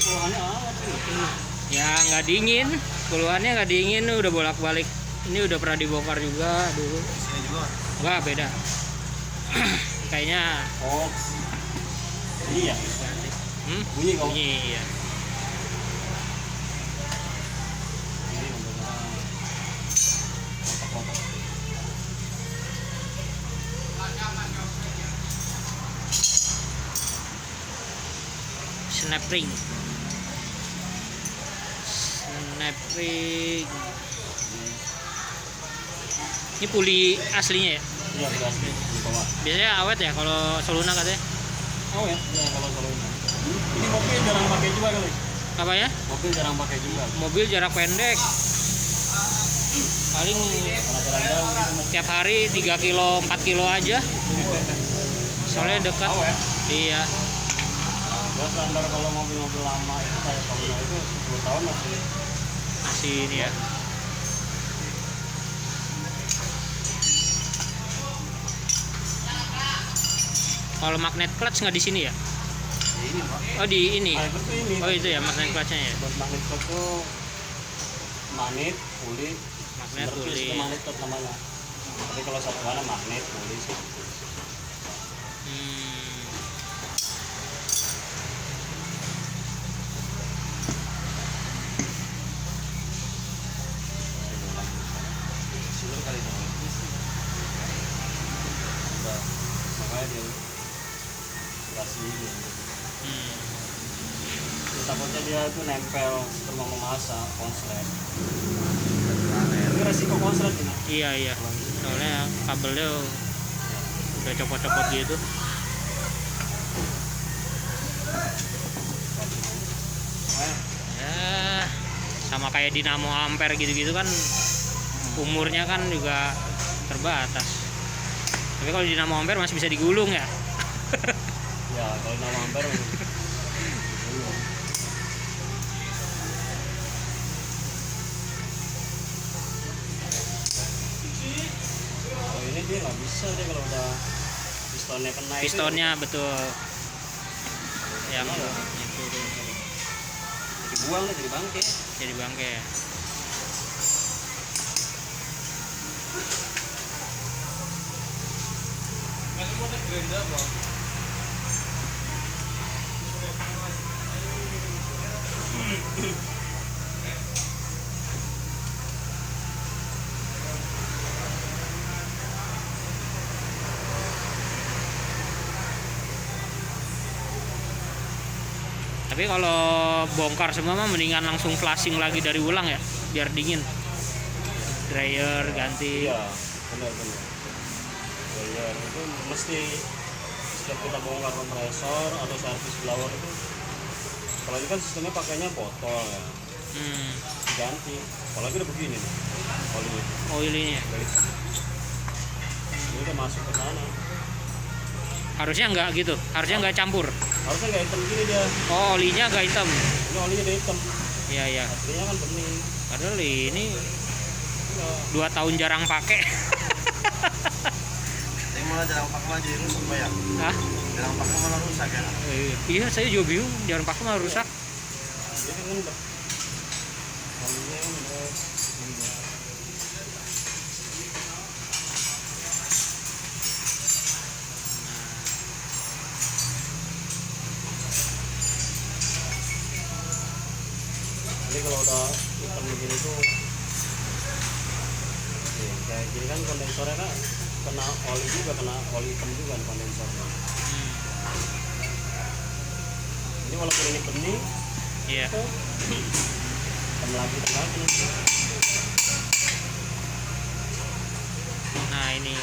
keluhannya awet sih. Ya nggak dingin, keluhannya nggak dingin, udah bolak-balik. Ini udah pernah dibongkar juga dulu. Sini juga. Enggak, beda. Kayaknya Oh. Ini ya. Bunyi kok. bunyi ya. Ini untuk kotak-kotak. Snap ring. Ini puli aslinya ya? Iya, beras di bawah. Biasanya awet ya kalau Soluna katanya. Oh ya, kalau ini. Ini mobil jarang pakai juga kali. Apa ya? Mobil jarang pakai juga. Mobil jarak pendek. Paling Kalau jalan jauh gitu. tiap hari 3 kilo, 4 kilo aja. Soalnya dekat. Awet. Iya. Ya standar kalau mobil-mobil lama itu kayak Soluna itu 10 tahun Masih ini ya. Kalau magnet clutch nggak di sini ya? ini Pak. Oh di ini. Itu ini. Oh itu ya magnet clutchnya ya. Buat magnet clutch itu magnet, puli, Magnet sebenarnya puli. itu magnet clutch namanya. Tapi kalau satu mana magnet, puli sih. Silur kali itu. Udah, makanya dia kasih ini. Takutnya dia itu nempel rumah memasak konslet. Ini resiko konslet ini. Iya iya. Soalnya kabelnya udah copot-copot gitu. Ya sama kayak dinamo ampere gitu-gitu kan umurnya kan juga terbatas. Tapi kalau dinamo ampere masih bisa digulung ya. Ya kalau nama ampere kalau ini dia nggak bisa deh kalau udah pistonnya kena Pistonnya betul. Yang itu itu dibuang deh jadi bangke. jadi bangke ya. Tapi kalau bongkar semua mah mendingan langsung flashing lagi dari ulang ya, biar dingin. Dryer ganti. Iya benar. Ya itu mesti setiap kita bongkar kompresor atau servis blower itu, kalau ini kan sistemnya pakainya botol ya, ganti. Apalagi udah begini nih olinya. Oilnya. Ini udah masuk ke sana. Harusnya enggak gitu, harusnya enggak campur. Harusnya nggak hitam gini dia. Oh, olinya enggak hitam. Ini olinya udah hitam. Iya iya. Aslinya kan bening. Padahal ini Iya. 2 tahun jarang pakai. Ini malah jarang pakai malah jadi rusak Pak ya. Hah? Jarang pakai malah rusak ya. Iya, saya juga bingung, jarang pakai malah rusak. Jadi kan udah. Olinya udah. Jadi kalau udah hitam begini tuh nih, kayak gini kan kondensornya kan kena oli juga, kena oli hitam juga kan kondensornya. Ini walaupun ini bening, Iya. hitam lagi. Nah, ini.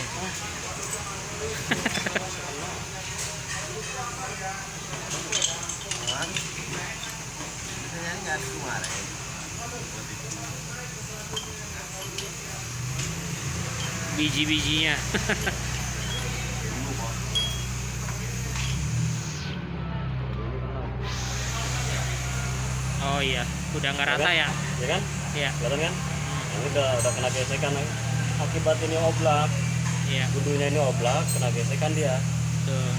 Biji-bijinya. Oh iya, udah nggak rata ya? Ya kan? Iya. Kelihatan kan? Ini udah kena gesekan akibat ini oblak. Iya. Gundunya ini oblak, kena gesekan dia. Tuh.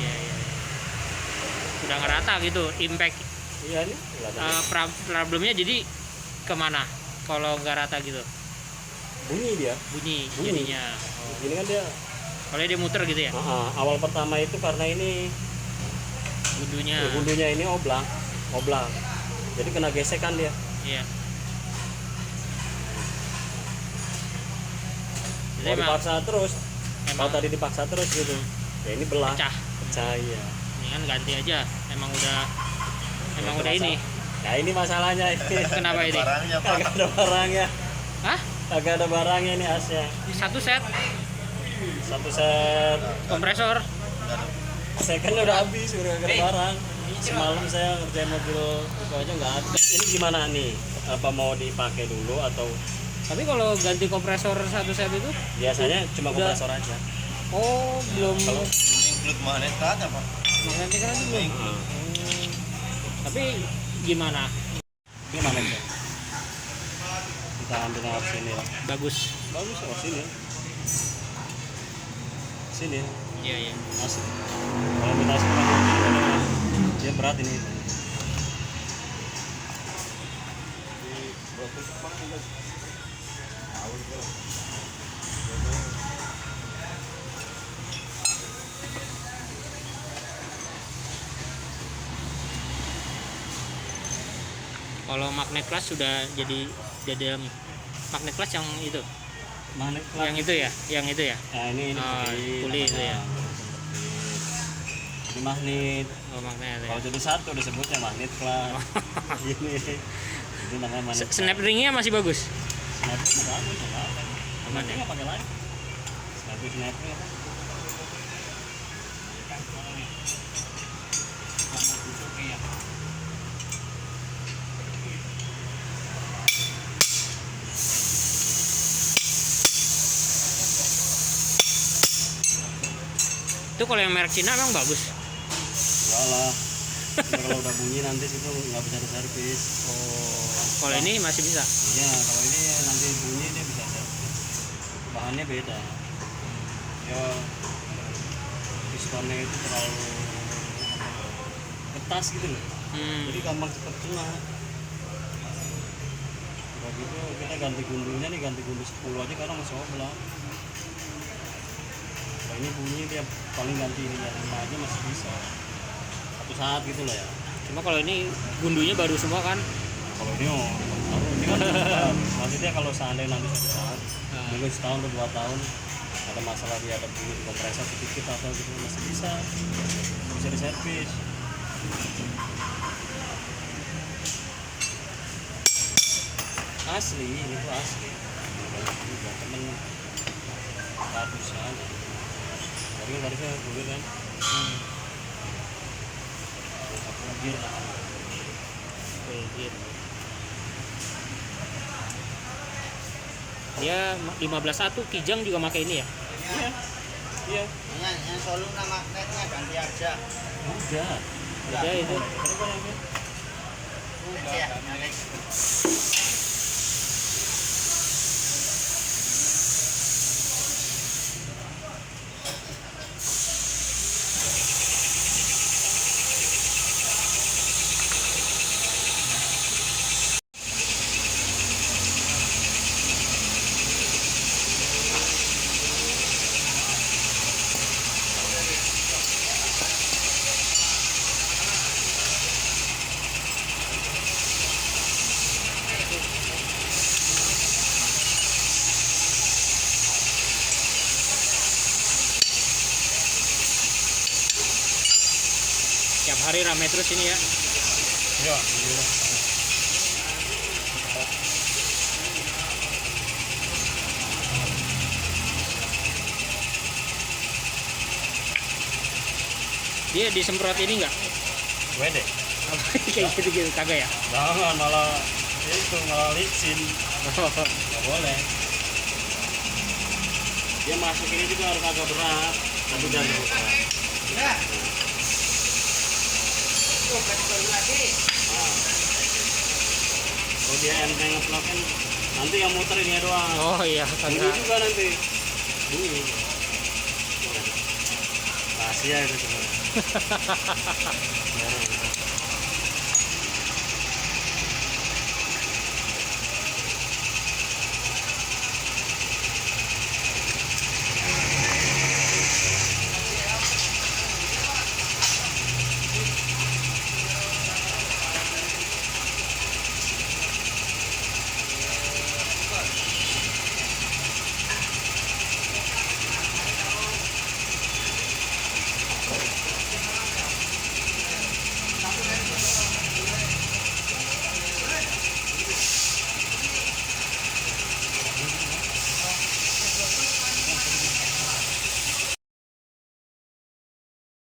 Iya iya. udah ngerata gitu impact Iya nih kelihatannya. problemnya. Jadi kemana kalau nggak rata gitu Bunyi dia. bunyi Bunyi. jadinya? Ini kan dia Kalau dia muter gitu ya awal pertama itu karena ini gundunya. gundunya ini oblak. Jadi kena gesekan dia. Iya. Jadi Kalau emang dipaksa terus, kalau emang tadi dipaksa terus gitu. Ya ini belah. pecah. Ya. Ini kan ganti aja. Emang udah Itu ini. Nah ini masalahnya ini. Kenapa ini? Barangnya Pak. Kagak ada barangnya. Hah? Kagak ada barangnya nih asnya. Satu set Satu set kompresor. second udah habis, udah gak ada barang. Semalam saya ngerjain mobil itu aja nggak ada. Ini gimana nih? Apa mau dipakai dulu atau Tapi kalau ganti kompresor satu set itu biasanya cuma Udah. kompresor aja? belum Kalau Include magnet kan apa? magnetik kan belum. Tapi gimana? gimana sih? Kita ambil yang sini lah. Bagus. Bagus oh sini. Sini. Iya, iya. Asik. Kalau kita asik kan dia berat ini. Kalau magnet clutch sudah jadi dalam magnet clutch yang itu. Magnet Yang itu ya, yang itu ya. Nah ini puli itu ya. Ini magnet. Oh, magnet ya. Kalau jadi satu disebutnya magnet clutch. Ini itu namanya magnet. Snap ringnya masih bagus. Snapring bagus enggak apa. Aman ya? Snapring pakai lagi. Snapring apa? Itu kalau yang merek Cina emang bagus. Enggak lah. Kalau udah bunyi nanti situ nggak bisa diservis. Kalau ini masih bisa. Iya, kalau ini nanti bunyi dia bisa servis. Bahannya beda. Ya pistonnya itu terlalu ketas gitu loh. Jadi gampang cepet kena. Udah gitu kita ganti gundunya nih, ganti gundu 10 aja karena masih oblak. Kalau ini bunyi dia paling ganti ini ya 5 aja masih bisa. Satu saat gitu lah ya. Cuma kalau ini gundunya baru semua kan. Kalau ini ini kan maksudnya kalau seandainya nanti satu saat mungkin setahun atau 2 tahun ada masalah dia ada bunyi di kompresor sedikit atau gitu masih bisa diservis. Asli ini tuh asli bukan temen kardus aja tadi kan kardusnya bulir kan gear Dia 15.1 Kijang juga pakai ini ya. iya Yang solo magnetnya ganti aja. udah Udah itu. tadi kan yang Iya, magnet. Tiap hari rame terus ini ya. iya Dia disemprot ini enggak? wede Kayak gitu-gitu kagak ya? jangan malah itu malah licin nggak boleh dia masuk ini juga harus agak berat tapi jangan terlalu berat. Udah. Tuh, baru lagi. Nah, kalau dia enteng ngeplak kan nanti yang muter ini doang. Oh iya, Bunyi kagak. juga nanti bunyi pas rahasia itu sebenarnya.